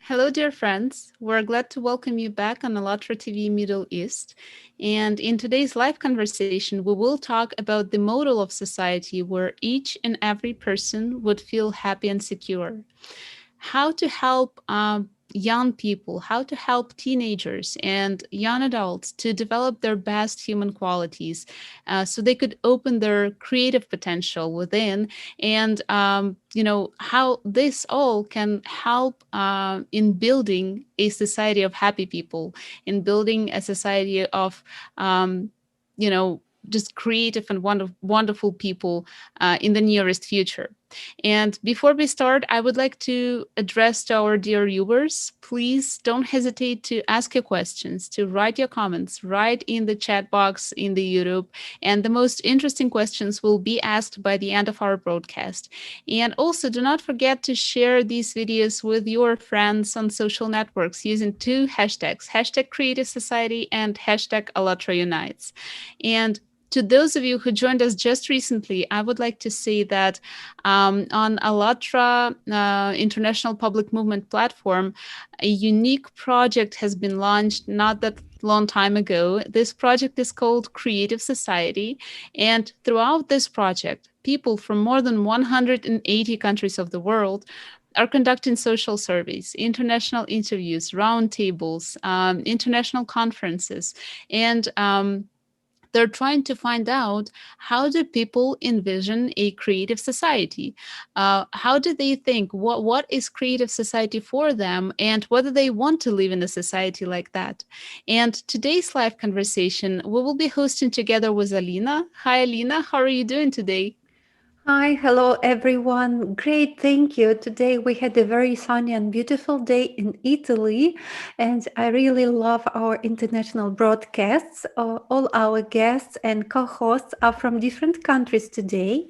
Hello, dear friends. We're glad to welcome you back on Alatra TV Middle East. And in today's live conversation, we will talk about the model of society where each and every person would feel happy and secure. How to help young people, how to help teenagers and young adults to develop their best human qualities so they could open their creative potential within, and how this all can help in building a society of happy people, in building a society of um, you know just creative and wonderful people in the nearest future. And before we start, I would like to address to our dear viewers, please don't hesitate to ask your questions, to write your comments, write in the chat box in the YouTube. And the most interesting questions will be asked by the end of our broadcast. And also, do not forget to share these videos with your friends on social networks using two hashtags, hashtag Creative Society and hashtag Alatra Unites. And to those of you who joined us just recently, I would like to say that on Alatra International Public Movement platform, a unique project has been launched not that long time ago. This project is called Creative Society. And throughout this project, people from more than 180 countries of the world are conducting social surveys, international interviews, roundtables, international conferences, and they're trying to find out, how do people envision a creative society? How do they think? What is creative society for them, and whether they want to live in a society like that? And today's live conversation, we will be hosting together with Alina. Hi, Alina. How are you doing today? Hi, hello everyone. Great, thank you. Today we had a very sunny and beautiful day in Italy, and I really love our international broadcasts. All our guests and co hosts are from different countries today.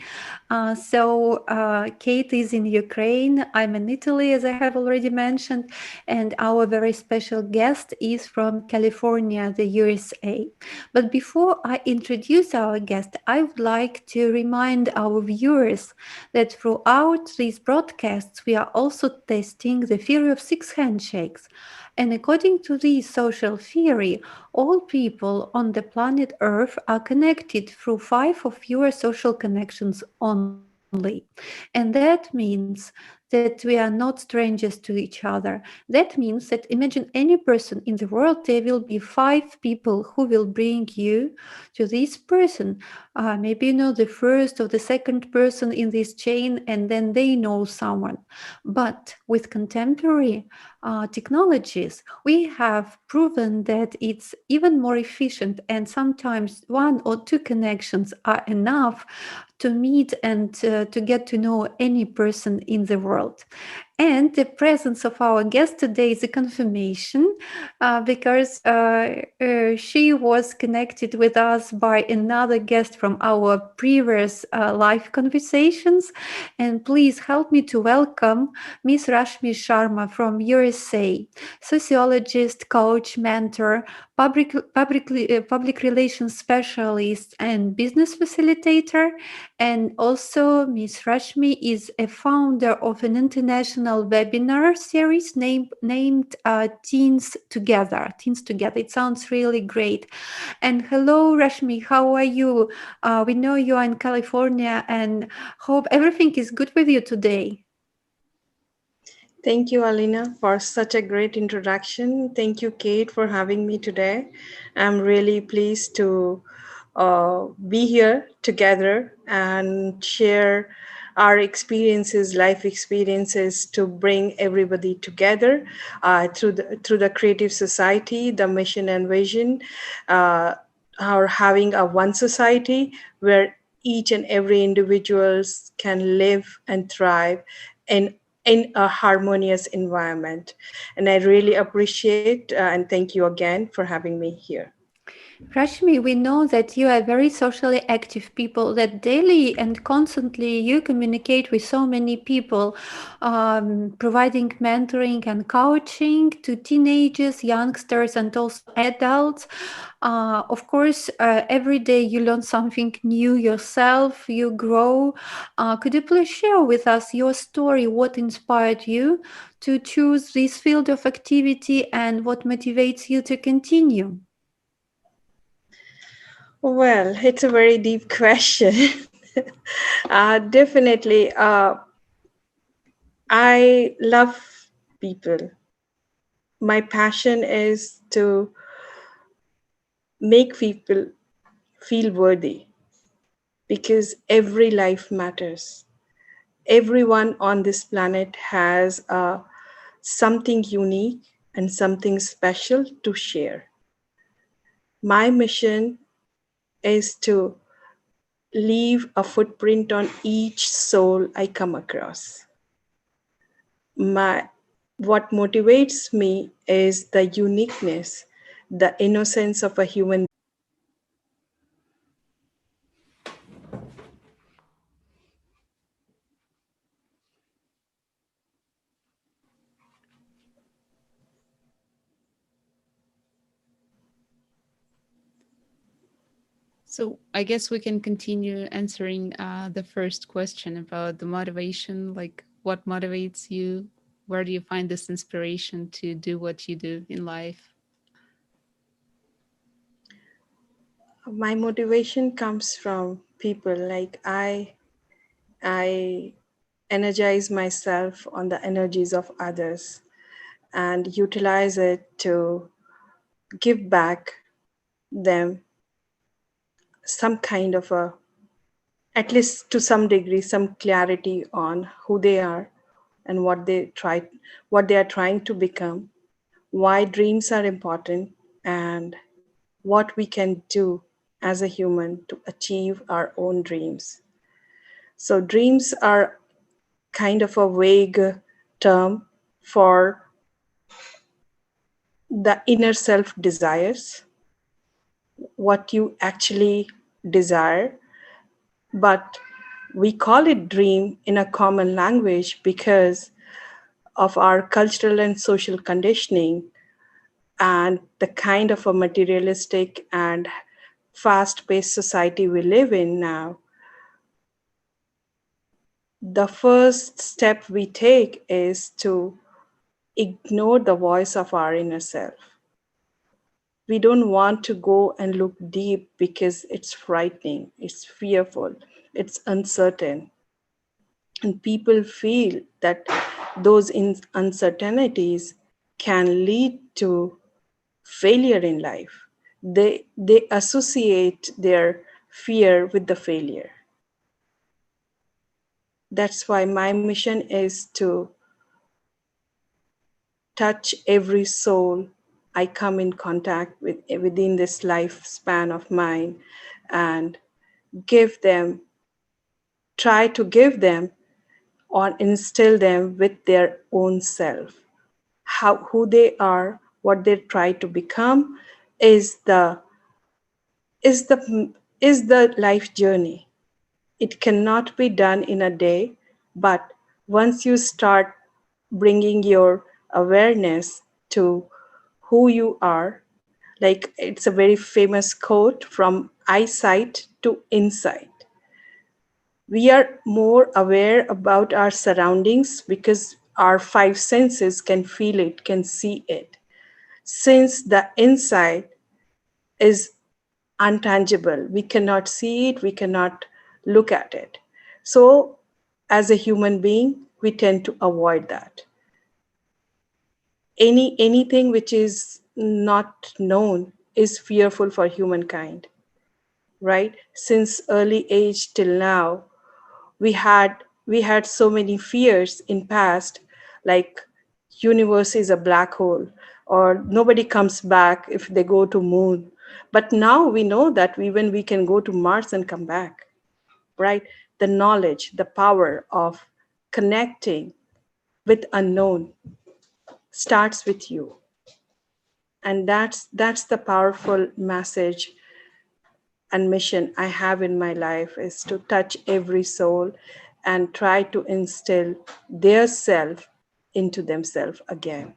Kate is in Ukraine, I'm in Italy, as I have already mentioned, and our very special guest is from California, the USA. But before I introduce our guest, I would like to remind our viewers that throughout these broadcasts, we are also testing the theory of six handshakes. And according to this social theory, all people on the planet Earth are connected through five or fewer social connections only. And that means that we are not strangers to each other. That means that imagine any person in the world, there will be five people who will bring you to this person. Maybe you know the first or the second person in this chain, and then they know someone. But with contemporary technologies, we have proven that it's even more efficient, and sometimes one or two connections are enough to meet and to get to know any person in the world. And the presence of our guest today is a confirmation because she was connected with us by another guest from our previous live conversations. And please help me to welcome Miss Rashmi Sharma from USA, sociologist, coach, mentor, public relations specialist, and business facilitator. And also, Ms. Rashmi is a founder of an international webinar series named Teens Together. Teens Together. It sounds really great. And hello, Rashmi. How are you? We know you are in California, and hope everything is good with you today. Thank you, Alina, for such a great introduction. Thank you, Kate, for having me today. I'm really pleased to be here together and share our experiences, life experiences, to bring everybody together through the creative society, the mission and vision, uh, our having a one society where each and every individuals can live and thrive in in a harmonious environment. And I really appreciate and thank you again for having me here. Rashmi, we know that you are very socially active people, that daily and constantly you communicate with so many people, providing mentoring and coaching to teenagers, youngsters, and also adults. Of course, every day you learn something new yourself, you grow. Could you please share with us your story? What inspired you to choose this field of activity and what motivates you to continue? Well, it's a very deep question. Definitely, I love people. My passion is to make people feel worthy because every life matters. Everyone on this planet has something unique and something special to share. My mission is to leave a footprint on each soul I come across. My what motivates me is the uniqueness, the innocence of a human. So I guess we can continue answering the first question about the motivation, like what motivates you? Where do you find this inspiration to do what you do in life? My motivation comes from people. Like I energize myself on the energies of others and utilize it to give back them some kind of a, at least to some degree, some clarity on who they are and what they are trying to become, why dreams are important, and what we can do as a human to achieve our own dreams. So dreams are kind of a vague term for the inner self desires, what you actually desire, but we call it dream in a common language because of our cultural and social conditioning and the kind of a materialistic and fast paced society we live in now. The first step we take is to ignore the voice of our inner self. We don't want to go and look deep because it's frightening, it's fearful, it's uncertain. And people feel that those uncertainties can lead to failure in life. They associate their fear with the failure. That's why my mission is to touch every soul I come in contact with within this lifespan of mine and give them, try to give them or instill them with their own self. How who they are, what they try to become is is the the life journey. It cannot be done in a day, but once you start bringing your awareness to who you are, like it's a very famous quote, from eyesight to insight. We are more aware about our surroundings because our five senses can feel it, can see it. Since the insight is untangible, we cannot see it, we cannot look at it. So, as a human being, we tend to avoid that. Anything which is not known is fearful for humankind, right? Since early age till now, we had we had so many fears in past, like universe is a black hole, or nobody comes back if they go to moon. But now we know that even we can go to Mars and come back, right? The knowledge, the power of connecting with unknown starts with you. And that's the powerful message and mission I have in my life, is to touch every soul and try to instill their self into themselves again.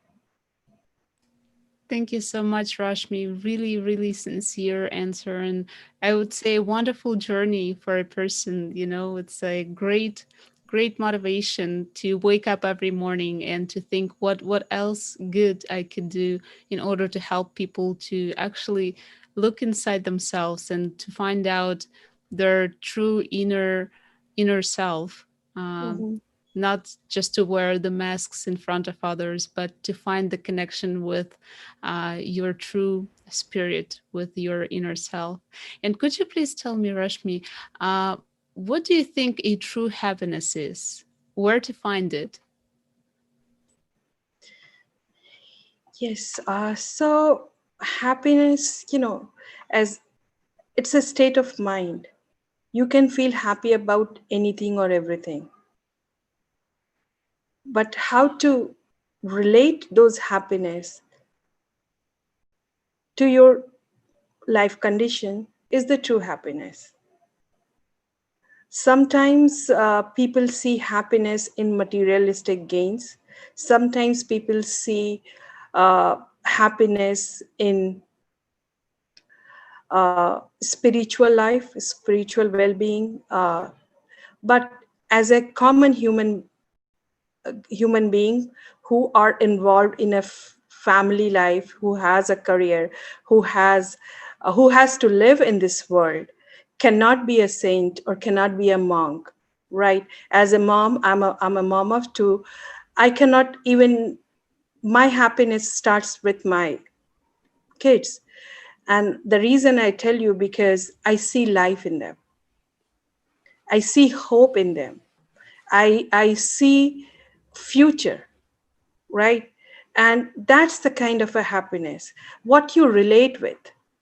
Thank you so much, Rashmi. Really, really sincere answer. And I would say wonderful journey for a person. You know, it's a great, great motivation to wake up every morning and to think what else good I could do in order to help people to actually look inside themselves and to find out their true inner self. Um, Mm-hmm. Not just to wear the masks in front of others, but to find the connection with your true spirit, with your inner self. And could you please tell me, Rashmi, uh, what do you think a true happiness is? Where to find it? Yes. So happiness, as it's a state of mind. You can feel happy about anything or everything, but how to relate those happiness to your life condition is the true happiness. Sometimes people see happiness in materialistic gains. Sometimes people see happiness in spiritual life, spiritual well-being. But as a common human being who are involved in a family life, who has a career, who has who has to live in this world, cannot be a saint or cannot be a monk, right? As a mom, I'm a mom of two. I cannot even, my happiness starts with my kids. And the reason I tell you, because I see life in them, I see hope in them, I see future, right? And that's the kind of a happiness. What you relate with,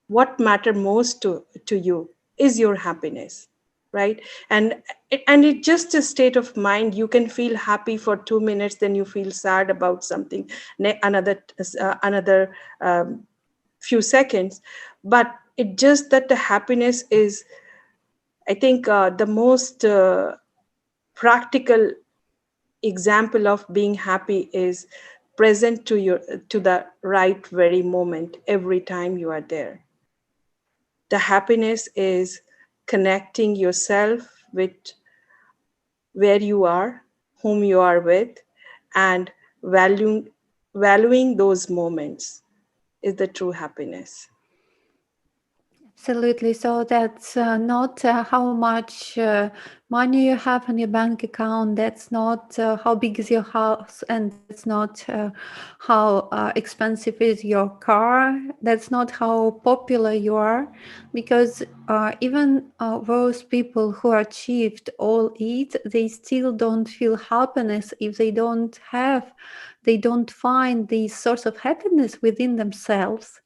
what matter most to you, is your happiness, right? And it's just a state of mind. You can feel happy for 2 minutes, then you feel sad about something, another few seconds. But it just that the happiness is, I think, the most practical example of being happy is present to the right very moment every time you are there. The happiness is connecting yourself with where you are, whom you are with, and valuing valuing those moments is the true happiness. Absolutely. So that's not how much money you have in your bank account. That's not how big is your house, and that's not how expensive is your car. That's not how popular you are, because even those people who achieved all it, they still don't feel happiness if they don't find the source of happiness within themselves.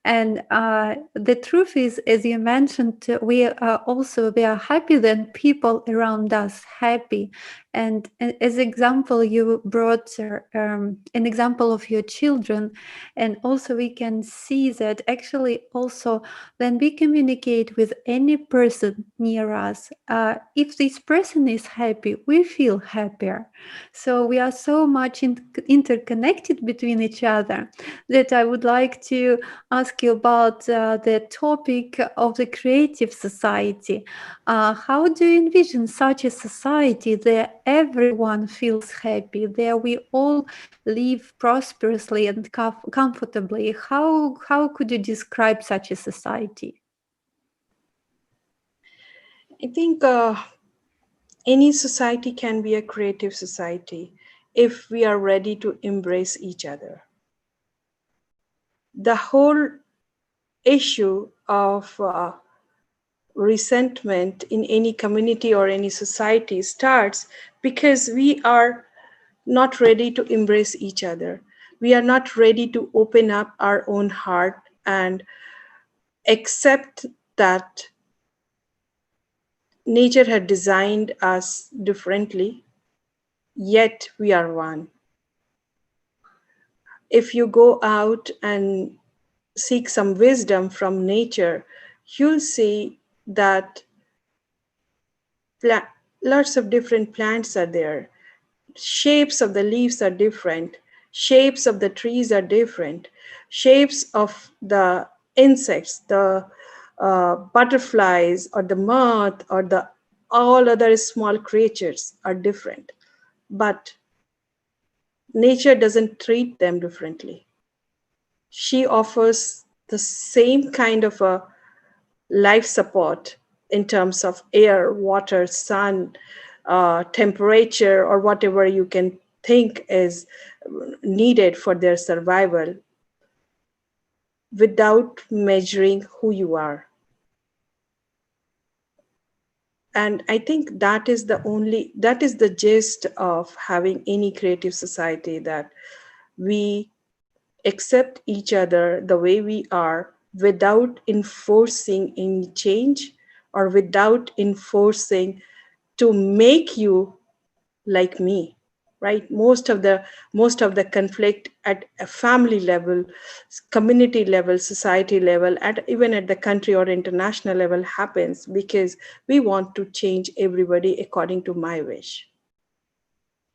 And the truth is, as you mentioned, we are happy when people around us happy. And as example, you brought an example of your children, and also we can see that actually also when we communicate with any person near us, if this person is happy, we feel happier. So we are so much interconnected between each other that I would like to ask you about the topic of the creative society. How do you envision such a society where everyone feels happy, there we all live prosperously and comfortably? How could you describe such a society? I think any society can be a creative society if we are ready to embrace each other. The whole issue of resentment in any community or any society starts because we are not ready to embrace each other. We are not ready to open up our own heart and accept that nature had designed us differently, yet we are one. If you go out and seek some wisdom from nature, you'll see that pla- lots of different plants are there. Shapes of the leaves are different. Shapes of the trees are different. Shapes of the insects, the butterflies or the moth or the all other small creatures are different. But nature doesn't treat them differently. She offers the same kind of a life support in terms of air, water, sun, temperature, or whatever you can think is needed for their survival without measuring who you are. And I think that is the gist of having any creative society, that we accept each other the way we are without enforcing any change or without enforcing to make you like me, right? Most of the conflict at a family level, community level, society level, at even at the country or international level happens because we want to change everybody according to my wish,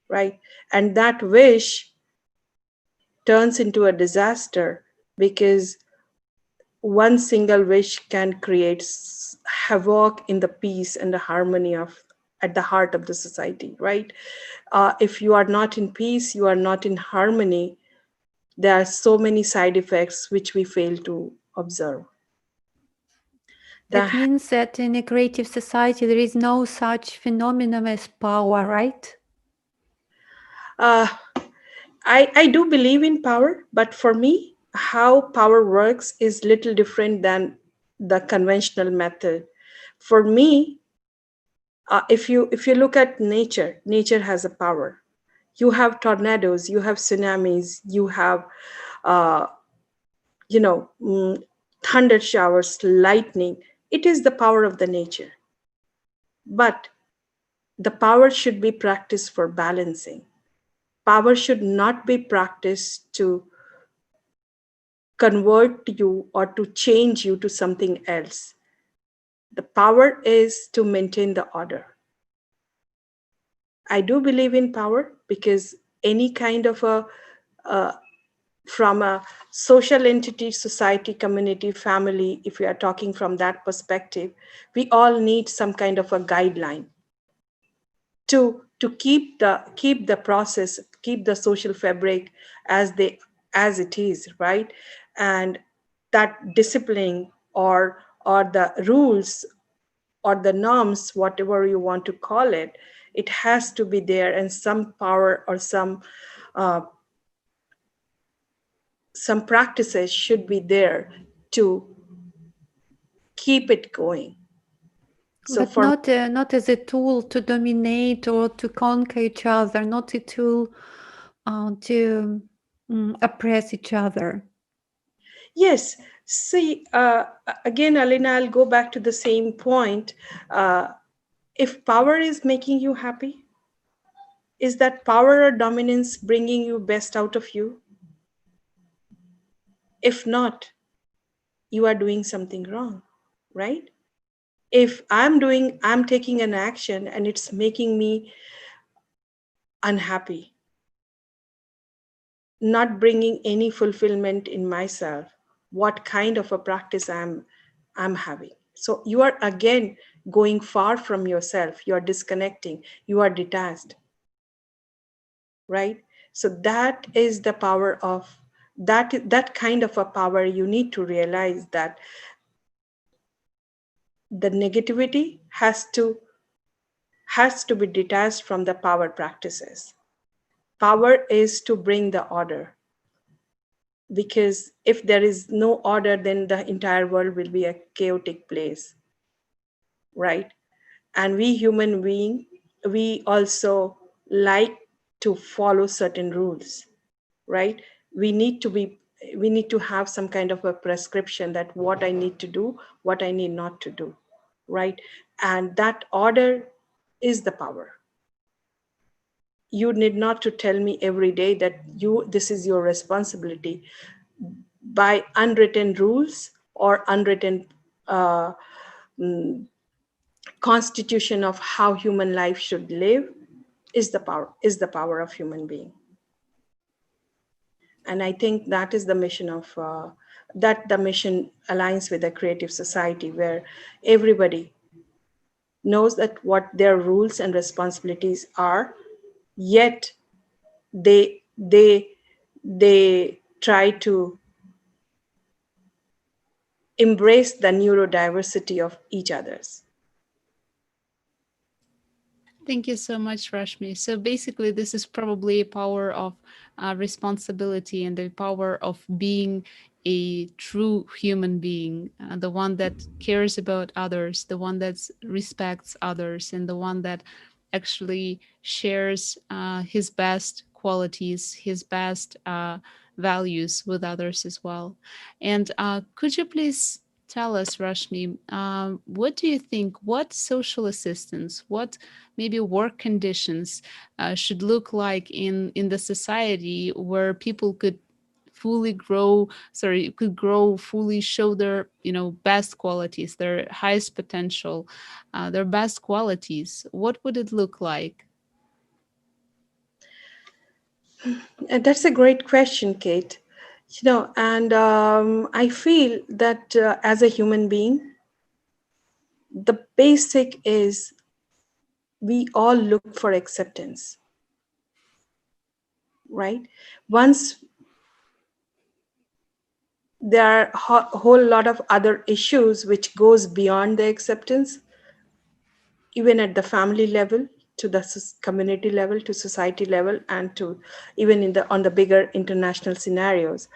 right? And that wish turns into a disaster because one single wish can create havoc in the peace and the harmony of at the heart of the society, right? If you are not in peace, you are not in harmony, there are so many side effects which we fail to observe. The, That means that in a creative society there is no such phenomenon as power, right? uh, I do believe in power, but for me, how power works is little different than the conventional method. For me, if you look at nature, nature has a power. You have tornadoes, you have tsunamis, you have uh, you know mm, thunder showers, lightning. It is the power of the nature, but the power should be practiced for balancing. Power should not be practiced to convert you or to change you to something else. The power is to maintain the order. I do believe in power because any kind of a from a social entity, society, community, family, if we are talking from that perspective, we all need some kind of a guideline to keep the process, keep the social fabric as they as it is, right? And that discipline or the rules or the norms, whatever you want to call it, it has to be there, and some power or uh, some practices should be there to keep it going. So But for not as a tool to dominate or to conquer each other, not a tool to oppress each other. yes, see, again, Alina, I'll go back to the same point. Uh, if power is making you happy, is that power or dominance bringing you best out of you? If not, you are doing something wrong, right? If I'm taking an action and it's making me unhappy, not bringing any fulfillment in myself, what kind of a practice I'm having? So you are again going far from yourself, you are disconnecting, you are detached, right? So that is the power of that kind of a power. You need to realize that the negativity has to be detached from the power practices. Power is to bring the order, because if there is no order, then the entire world will be a chaotic place, right? And we human being, we also like to follow certain rules, right? We need to have some kind of a prescription that what I need to do, what I need not to do, right? And that order is the power. You need not to tell me every day that you this is your responsibility. by unwritten rules or unwritten uh, mm, constitution of how human life should live is the power of human being. And I think that is the mission of that the mission aligns with a creative society where everybody knows that what their rules and responsibilities are, yet they they they try to embrace the neurodiversity of each others. Thank you so much, Rashmi. So basically, this is probably a power of responsibility and the power of being a true human being, the one that cares about others, the one that respects others, and the one that actually shares his best qualities, his best values with others as well. And could you please tell us, Rashmi, what do you think? What social assistance, what maybe work conditions should look like in the society where people could fully grow, sorry, could grow, fully show their, best qualities, their highest potential, their best qualities? What would it look like? And that's a great question, Kate. And I feel that as a human being, the basic is we all look for acceptance, right? Once there are a whole lot of other issues which goes beyond the acceptance, even at the family level, to the community level, to society level, and to even in the on the bigger international scenarios.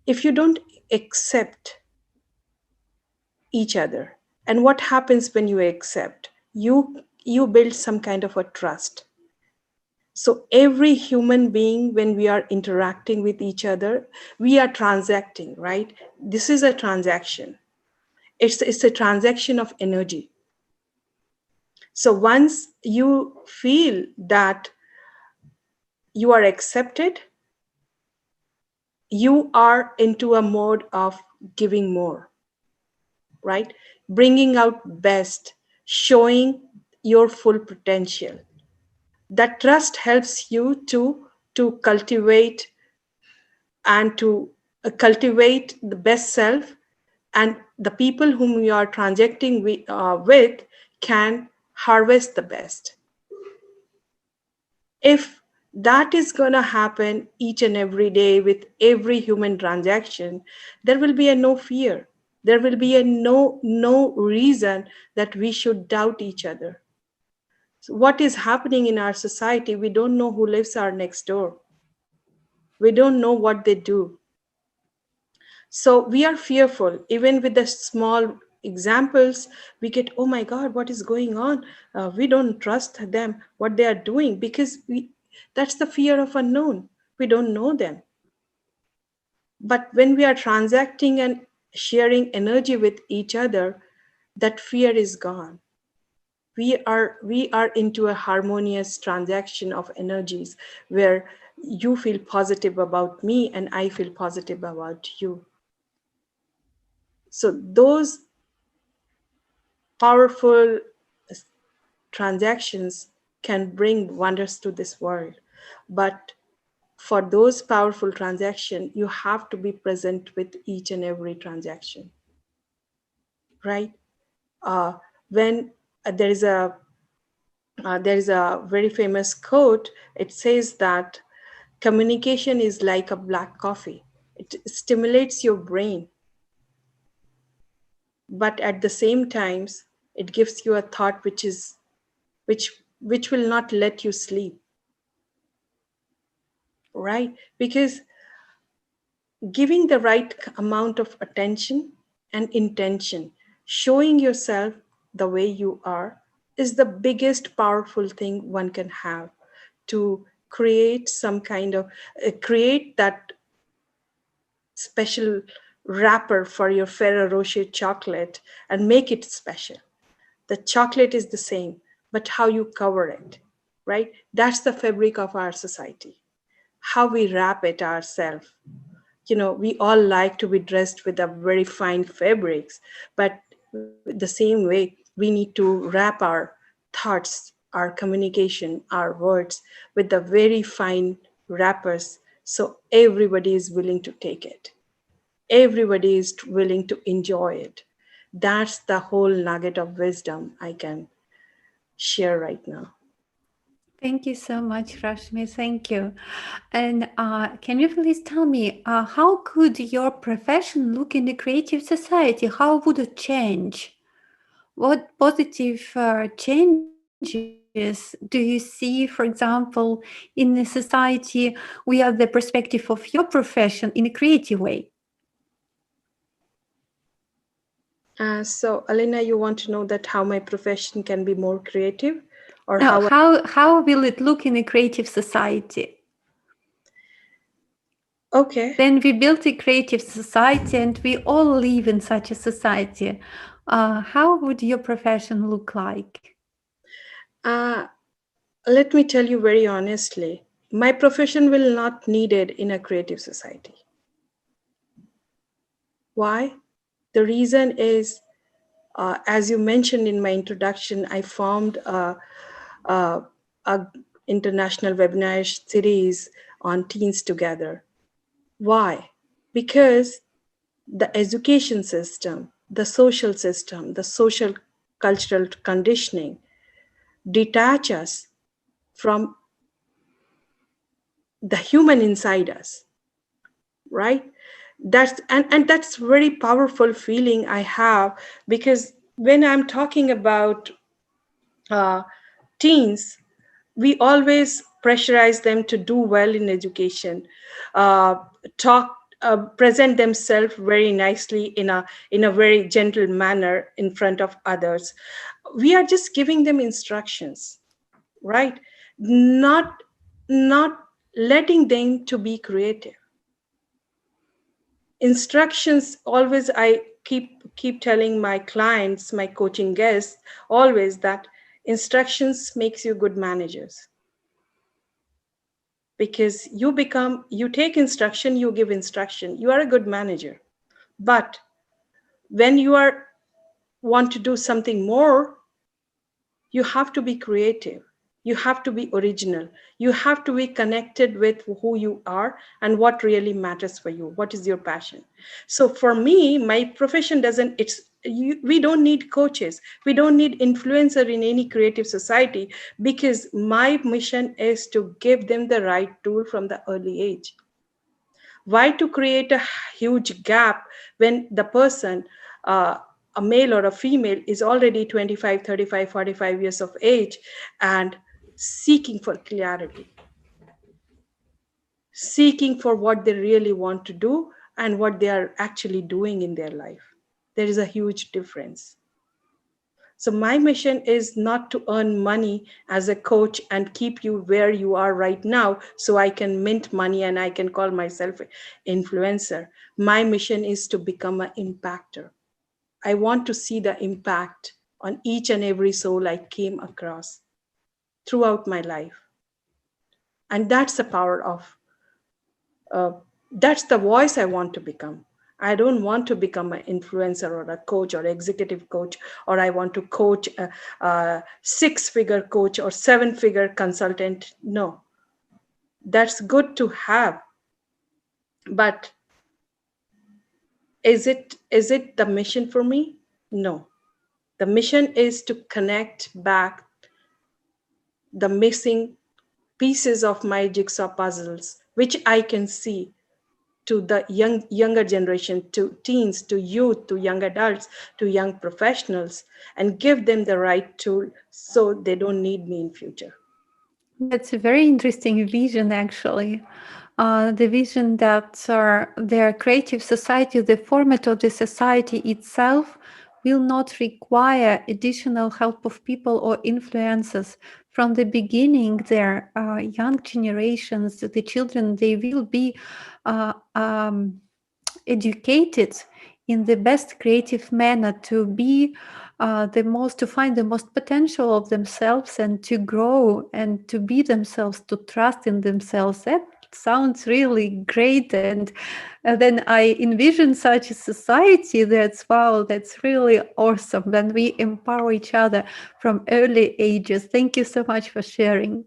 If you don't accept each other, and what happens when you accept, you build some kind of a trust. So every human being, when we are interacting with each other, we are transacting, right? This is a transaction. It's a transaction of energy. So once you feel that you are accepted, you are into a mode of giving more, right? Bringing out best, showing your full potential. That trust helps you to cultivate and to cultivate the best self, and the people whom you are transacting with can harvest the best. If that is going to happen each and every day with every human transaction, there will be a no fear, there will be a no reason that we should doubt each other. So what is happening in our society, we don't know who lives our next door, we don't know what they do. So we are fearful, even with the small examples, we get, oh my God, what is going on? We don't trust them, what they are doing, because that's the fear of unknown. We don't know them. But when we are transacting and sharing energy with each other, that fear is gone. We are into a harmonious transaction of energies where you feel positive about me and I feel positive about you. So those powerful transactions can bring wonders to this world. But for those powerful transactions, you have to be present with each and every transaction, right? Uh, when there is a very famous quote. It says that communication is like a black coffee. It stimulates your brain, but at the same times, it gives you a thought which which will not let you sleep, right? Because giving the right amount of attention and intention, showing yourself the way you are, is the biggest powerful thing one can have to create some kind of create that special wrapper for your Ferrero Rocher chocolate and make it special. The chocolate is the same, but how you cover it, right? That's the fabric of our society, how we wrap it ourselves. We all like to be dressed with a very fine fabrics, but the same way we need to wrap our thoughts, our communication, our words with the very fine wrappers, so everybody is willing to take it, everybody is willing to enjoy it. That's the whole nugget of wisdom I can share right now. Thank you so much, Rashmi. Thank you. And can you please tell me how could your profession look in a creative society? How would it change? What positive changes do you see, for example, in a society where the perspective of your profession in a creative way? So, Alina, you want to know that how my profession can be more creative, or No, how? how will it look in a creative society? Okay. Then we built a creative society and we all live in such a society. How would your profession look like? Uh, Let me tell you very honestly, my profession will not needed in a creative society. Why? The reason is, as you mentioned in my introduction, I formed a, a international webinar series on teens together. Why? Because the education system, the social system, the social cultural conditioning detach us from the human inside us, right? And that's very powerful feeling I have, because when I'm talking about uh, teens, we always pressurize them to do well in education, uh, talk present themselves very nicely in a very gentle manner in front of others. We are just giving them instructions, right? Not not letting them to be creative. Instructions always, I keep telling my clients, my coaching guests, always that instructions makes you good managers, because you take instruction, you give instruction, you are a good manager. But when you are want to do something more, you have to be creative, you have to be original, you have to be connected with who you are and what really matters for you, what is your passion. So for me, my profession doesn't it's we don't need coaches, we don't need influencer in any creative society, because my mission is to give them the right tool from the early age. Why to create a huge gap when the person, uh, a male or a female, is already 25, 35, 45 years of age and seeking for clarity, seeking for what they really want to do and what they are actually doing in their life? There is a huge difference. So my mission is not to earn money as a coach and keep you where you are right now so I can mint money and I can call myself influencer. My mission is to become an impactor. I want to see the impact on each and every soul I came across throughout my life. And that's the power of, uh, that's the voice I want to become. I don't want to become an influencer or a coach or executive coach, or I want to coach a six-figure coach or seven-figure consultant. No, that's good to have, but is it the mission for me? No, the mission is to connect back the missing pieces of my jigsaw puzzles, which I can see, to the younger generation, to teens, to youth, to young adults, to young professionals, and give them the right tool so they don't need me in future. That's a very interesting vision, actually. The vision that their creative society, the format of the society itself, will not require additional help of people or influences. From the beginning, their young generations, the children, they will be uh, um, educated in the best creative manner to be to find the most potential of themselves and to grow and to be themselves, to trust in themselves. That sounds really great. And then I envision such a society. That's wow, that's really awesome. When we empower each other from early ages. Thank you so much for sharing.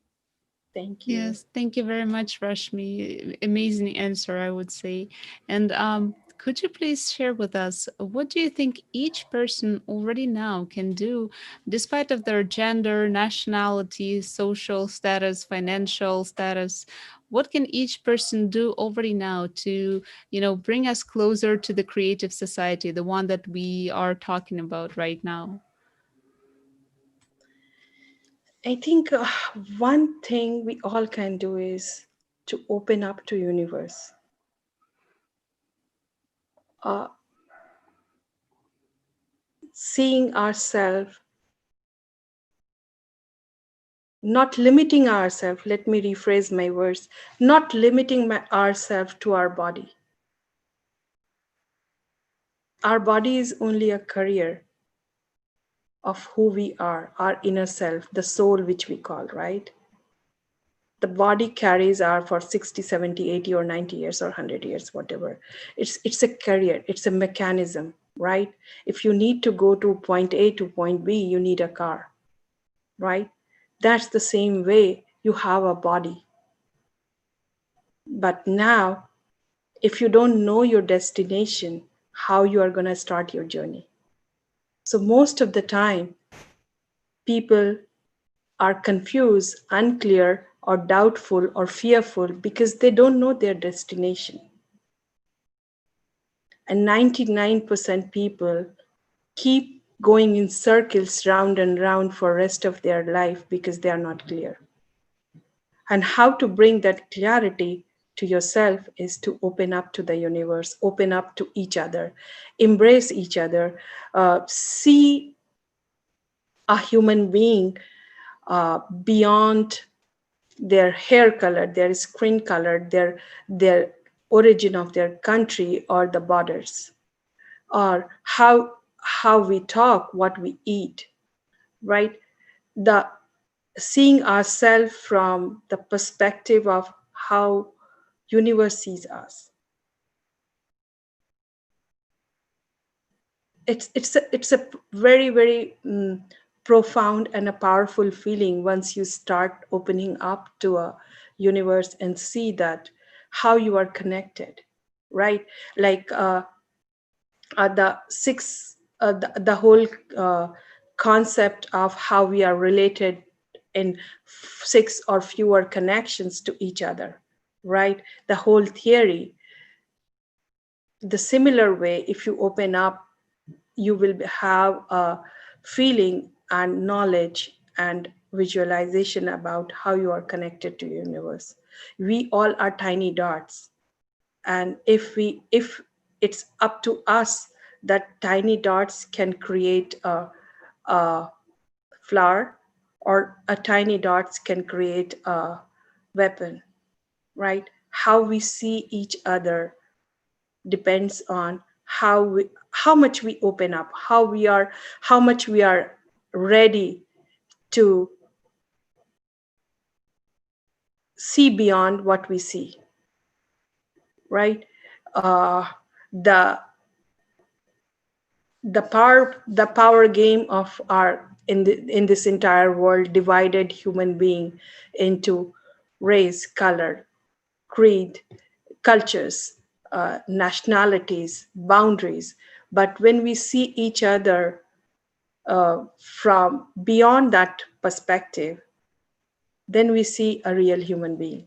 Thank you. Yes, thank you very much, Rashmi. Amazing answer, I would say. And could you please share with us what do you think each person already now can do, despite of their gender, nationality, social status, financial status? What can each person do already now to, bring us closer to the creative society, the one that we are talking about right now? I think one thing we all can do is to open up to universe, uh, seeing ourselves, not limiting ourselves. Let me rephrase my words: not limiting ourselves to our body. Our body is only a carrier of who we are, our inner self, the soul, which we call, right? The body carries our for 60, 70, 80, or 90 years or 100 years, whatever. It's a carrier, it's a mechanism, right? If you need to go to point A to point B, you need a car, right? That's the same way you have a body. But now, if you don't know your destination, how you are going to start your journey? So most of the time, people are confused, unclear, or doubtful or fearful because they don't know their destination. And 99% people keep going in circles round and round for rest of their life because they are not clear. And how to bring that clarity to yourself is to open up to the universe, open up to each other, embrace each other, see a human being beyond their hair color, their skin color, their origin of their country or the borders, or how we talk, what we eat, right? The seeing ourselves from the perspective of how universe sees us. It's a very very profound and a powerful feeling once you start opening up to a universe and see that how you are connected, right? Like the six the whole uh, concept of how we are related in six or fewer connections to each other, right? The whole theory, the similar way, if you open up, you will have a feeling and knowledge and visualization about how you are connected to the universe. We all are tiny dots, and if it's up to us, that tiny dots can create a flower, or a tiny dots can create a weapon, right? How we see each other depends on how much we open up, how much we are ready to see beyond what we see, right? uh, the the power game of our in this entire world divided human being into race, color, creed, cultures, nationalities, boundaries. But when we see each other from beyond that perspective, then we see a real human being,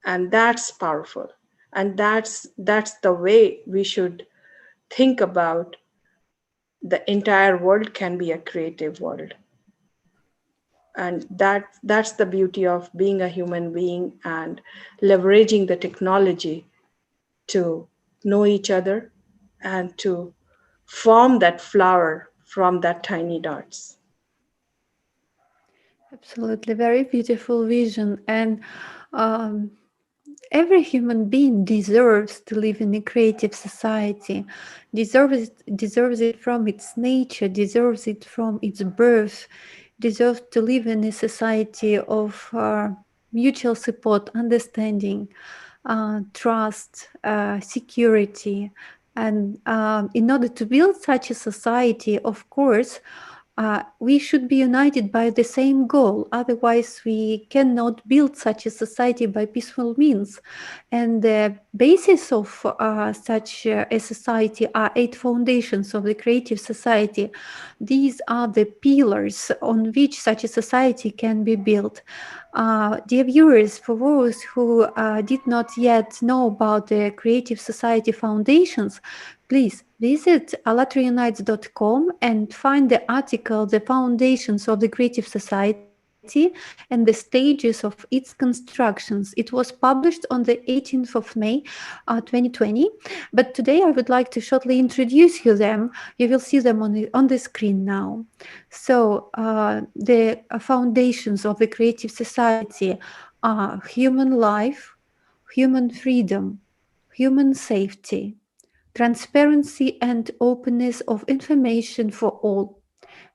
and that's powerful. And that's the way we should think about the entire world can be a creative world. And that's the beauty of being a human being and leveraging the technology to know each other and to form that flower from that tiny dots. Absolutely, very beautiful vision. And um, every human being deserves to live in a creative society, deserves it from its nature, deserves it from its birth, deserves to live in a society of mutual support, understanding, trust, security. And in order to build such a society, of course, we should be united by the same goal. Otherwise, we cannot build such a society by peaceful means. And the basis of such a society are eight foundations of the creative society. These are the pillars on which such a society can be built. Dear viewers, for those who did not yet know about the Creative Society Foundations, please visit allatraunites.com and find the article The Foundations of the Creative Society and the Stages of its Constructions. It was published on the 18th of May 2020. But today I would like to shortly introduce you them. You will see them on the screen now. So, the foundations of the Creative Society are human life, human freedom, human safety, transparency and openness of information for all,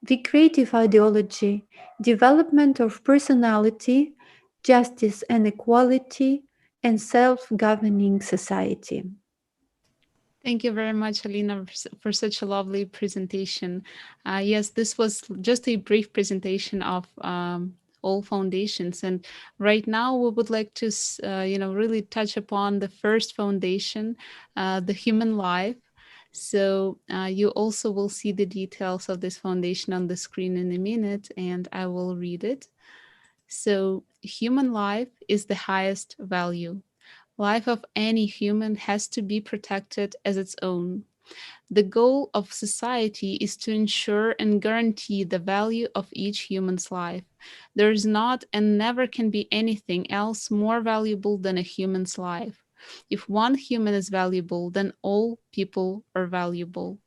the creative ideology, development of personality, justice and equality, and self governing society. Thank you very much, Alina, for such a lovely presentation. Yes, this was just a brief presentation of all foundations, and right now we would like to, really touch upon the first foundation, the human life. So you also will see the details of this foundation on the screen in a minute, and I will read it. So, human life is the highest value. Life of any human has to be protected as its own. The goal of society is to ensure and guarantee the value of each human's life. There is not and never can be anything else more valuable than a human's life. If one human is valuable, then all people are valuable.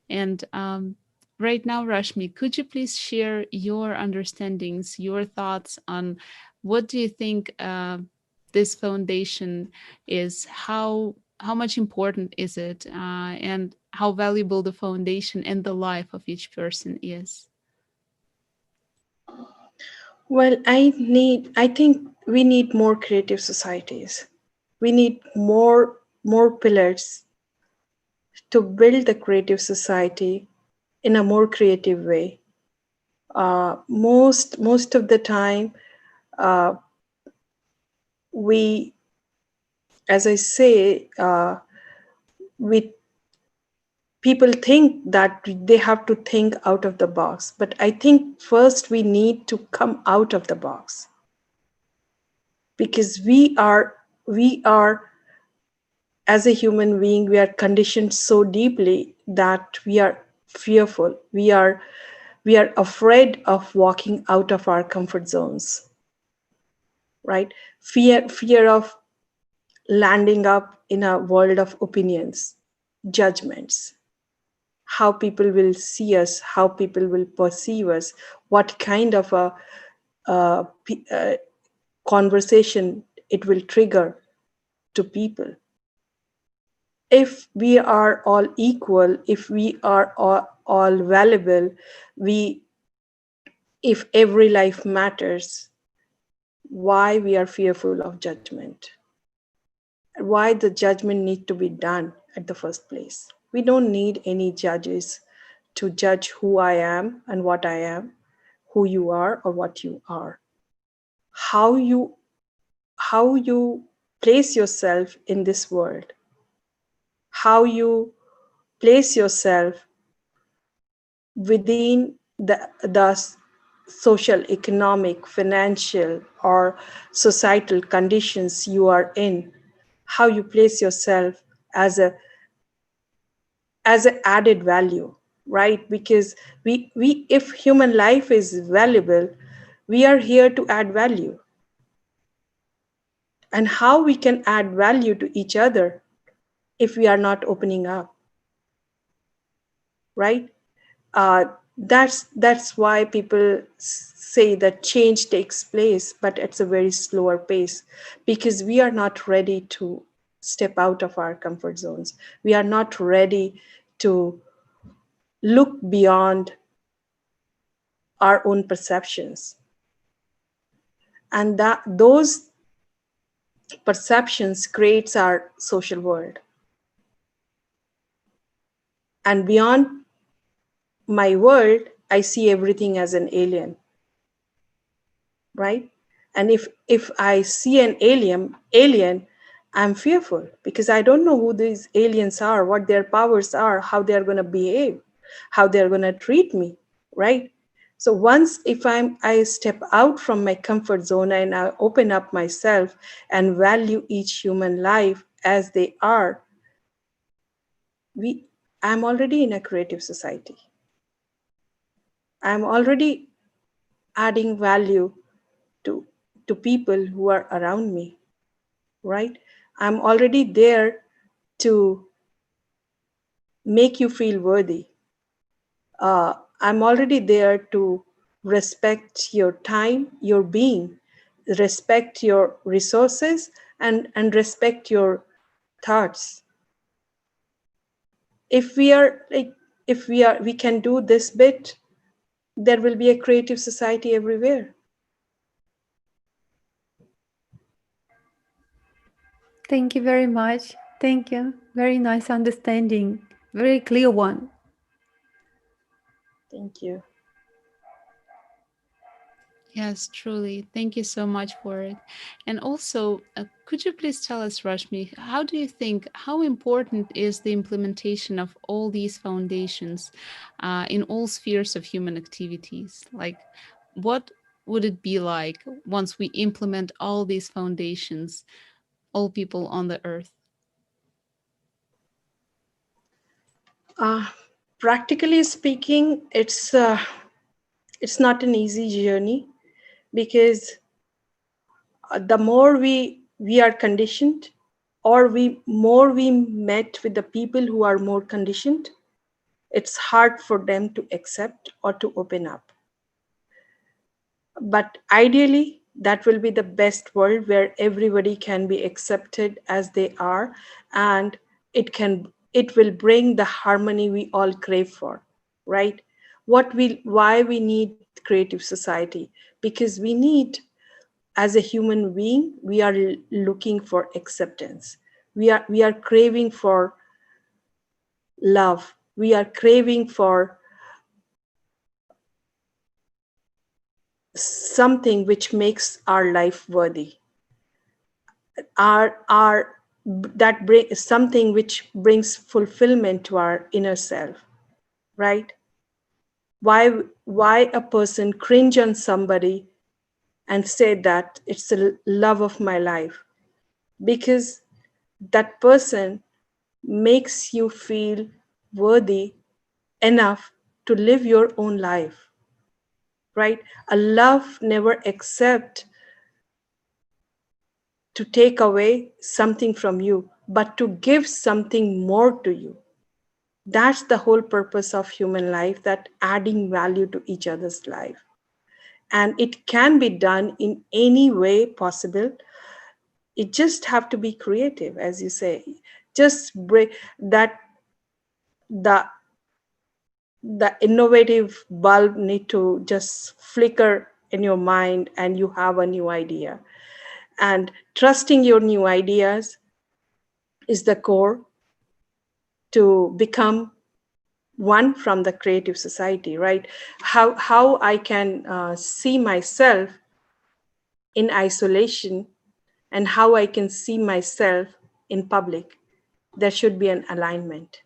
And right now, Rashmi, could you please share your understandings, your thoughts on what do you think this foundation is? How much important is it, and how valuable the foundation and the life of each person is? Well, I think we need more creative societies. We need more pillars to build the creative society in a more creative way. Most of the time, uh, we, as I say, we people think that they have to think out of the box, but I think first we need to come out of the box, because we are as a human being, we are conditioned so deeply that we are fearful, we are afraid of walking out of our comfort zones, right? Fear of landing up in a world of opinions, judgments, how people will see us, how people will perceive us, what kind of a, a conversation it will trigger to people. If we are all equal, if we are all valuable, we, if every life matters, why we are fearful of judgment? Why the judgment need to be done at the first place? We don't need any judges to judge who I am and what I am, who you are or what you are. How you place yourself in this world, how you place yourself within the social, economic, financial, or societal conditions you are in, how you place yourself as a as an added value, right? Because we if human life is valuable, we are here to add value. And how we can add value to each other if we are not opening up, right? uh, that's why people say that change takes place, but it's a very slower pace, because we are not ready to step out of our comfort zones. We are not ready to look beyond our own perceptions. and that those perceptions creates our social world. And beyond my world, I see everything as an alien, right? And if I see an alien, I'm fearful because I don't know who these aliens are, what their powers are, how they're going to behave, how they're going to treat me, right? So once if I step out from my comfort zone and I open up myself and value each human life as they are, we I'm already in a creative society. I'm already adding value to to people who are around me, right? I'm already there to make you feel worthy. I'm already there to respect your time, your being, respect your resources, and respect your thoughts. If we are like, if we can do this bit, there will be a creative society everywhere. Thank you very much. Thank you. Very nice understanding. Very clear one. Thank you. Yes, truly. Thank you so much for it. And also, could you please tell us, Rashmi, how do you think, how important is the implementation of all these foundations in all spheres of human activities? Like, what would it be like once we implement all these foundations, all people on the earth? uh, Practically speaking, it's not an easy journey because the more we are conditioned, or we more we met with the people who are more conditioned, it's hard for them to accept or to open up. But ideally, that will be the best world where everybody can be accepted as they are, and it will bring the harmony we all crave for, right? Why we need creative society? Because we need, as a human being, we are looking for acceptance. We are craving for love. We are craving for something which makes our life worthy. Our that bring something which brings fulfillment to our inner self, right? Why a person cringe on somebody and say that it's the love of my life? Because that person makes you feel worthy enough to live your own life, right? A love never accept to take away something from you, but to give something more to you. That's the whole purpose of human life, that adding value to each other's life. And it can be done in any way possible. It just have to be creative, as you say. Just break that the the innovative bulb need to just flicker in your mind and you have a new idea. And trusting your new ideas is the core to become one from the creative society, right? How I can see myself in isolation and how I can see myself in public. There should be an alignment.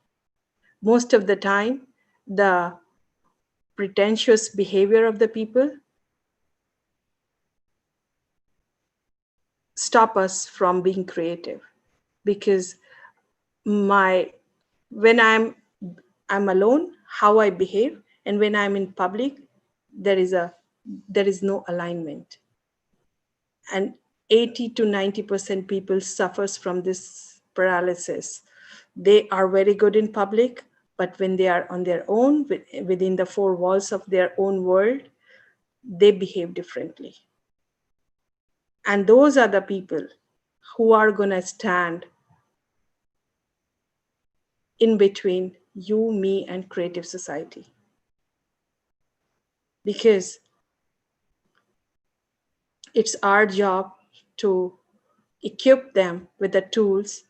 Most of the time, the pretentious behavior of the people stop us from being creative, because my when I'm alone, how I behave, and when I'm in public, there is no alignment. And 80 to 90% people suffers from this paralysis. They are very good in public, but when they are on their own, within the four walls of their own world, they behave differently. And those are the people who are going to stand in between you, me, and creative society. Because It's our job to equip them with the tools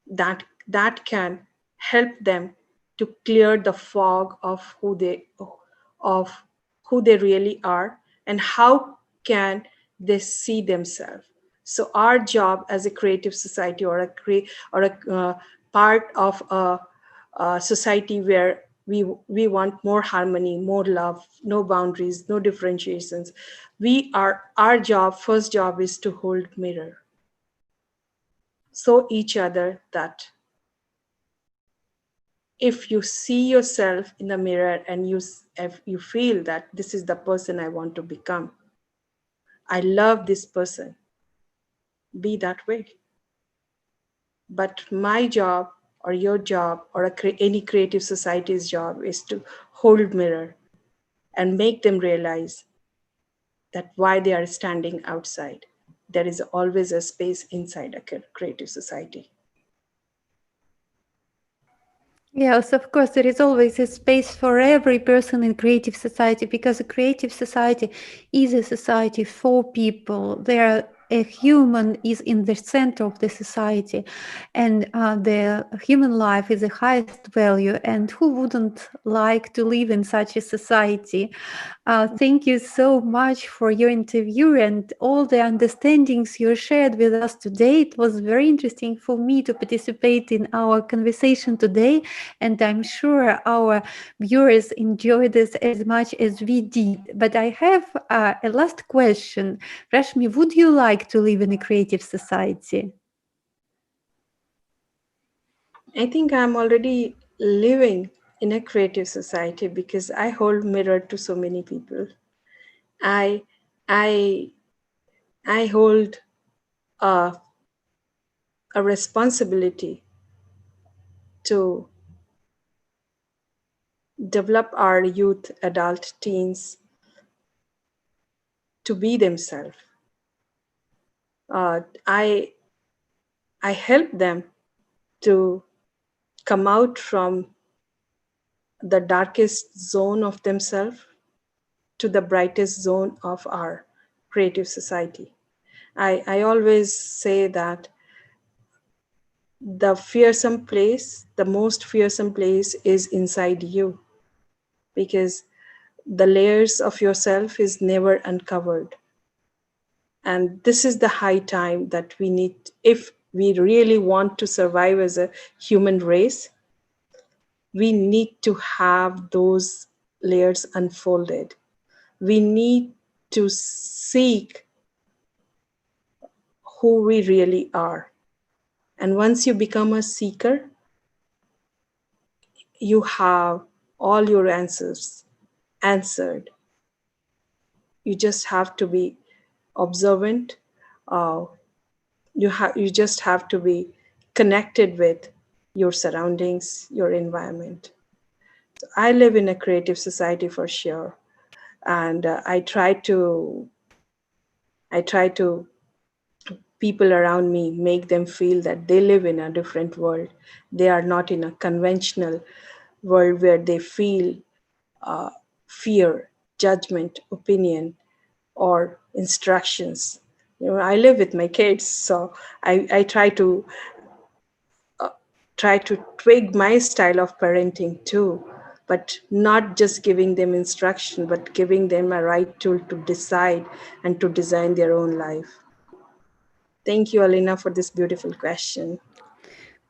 that can help them to clear the fog of who they really are, and how can they see themselves. So our job as a creative society, or a part of a society where we want more harmony, more love, no boundaries, no differentiations, our job, first job, is to hold mirror, show each other that if you see yourself in the mirror and if you feel that this is the person I want to become, I love this person, be that way. But my job, or your job, or any creative society's job, is to hold mirror and make them realize that why they are standing outside, there is always a space inside a creative society. Yes, of course, there is always a space for every person in creative society, because a creative society is a society for people. There, a human is in the center of the society, and the human life is the highest value. And who wouldn't like to live in such a society? Thank you so much for your interview and all the understandings you shared with us today. It was very interesting for me to participate in our conversation today, and I'm sure our viewers enjoyed this as much as we did. But I have a last question. Rashmi, would you like to live in a creative society? I think I'm already living in a creative society because I hold mirror to so many people. I I I hold a, a responsibility to develop our youth, adult, teens to be themselves. Uh, I I help them to come out from the darkest zone of themselves to the brightest zone of our creative society. I always say that the most fearsome place is inside you, because the layers of yourself is never uncovered. And this is the high time that we need, if we really want to survive as a human race, we need to have those layers unfolded. We need to seek who we really are. And once you become a seeker, you have all your answers answered. You just have to be observant. Uh, you just have to be connected with your surroundings, your environment. So I live in a creative society for sure, and I try to people around me, make them feel that they live in a different world. They are not in a conventional world where they feel uh, fear, judgment, opinion, or instructions. I live with my kids, so I uh, try to twig my style of parenting too, but not just giving them instruction, but giving them a right tool to decide and to design their own life. Thank you, Alina, for this beautiful question.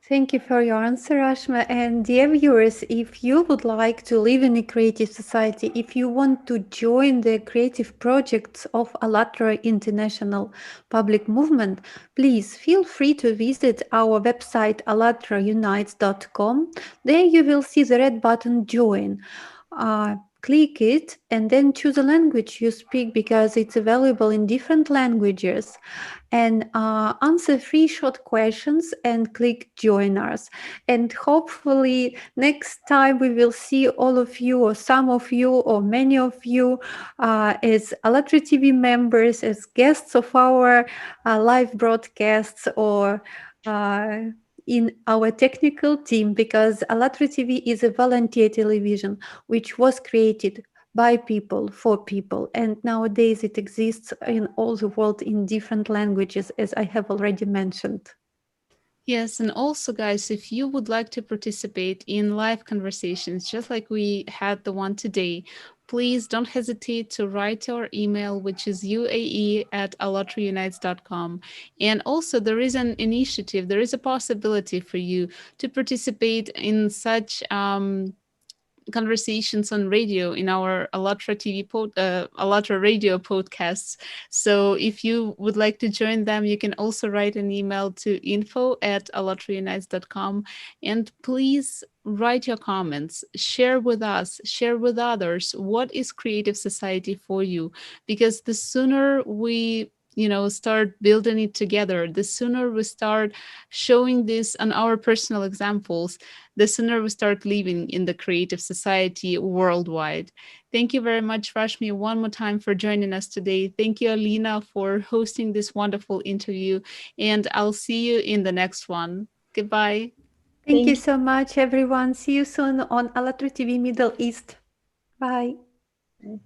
Thank you for your answer, Ashma. And dear viewers, if you would like to live in a creative society, if you want to join the creative projects of ALLATRA International Public Movement, please feel free to visit our website allatraunites.com. There you will see the red button Join. Click it and then choose a language you speak, because it's available in different languages, and answer three short questions and click join us. And hopefully next time we will see all of you, or some of you, or many of you, as Allatra TV members, as guests of our live broadcasts, or uh, in our technical team, because Allatra TV is a volunteer television which was created by people, for people. And nowadays it exists in all the world in different languages, as I have already mentioned. Yes, and also, guys, if you would like to participate in live conversations, just like we had the one today, please don't hesitate to write our email, which is uae@allatraunites.com. And also, there is an initiative, there is a possibility for you to participate in such conversations on radio in our Alatra radio podcasts. So if you would like to join them, you can also write an email to info@alatraunites.com, and please write your comments, share with us, share with others what is creative society for you, because the sooner we start building it together, the sooner we start showing this on our personal examples, the sooner we start living in the creative society worldwide. Thank you very much, Rashmi, one more time for joining us today. Thank you, Alina, for hosting this wonderful interview. And I'll see you in the next one. Goodbye. Thank you Thank so much, everyone. See you soon on Alatra TV Middle East. Bye. you.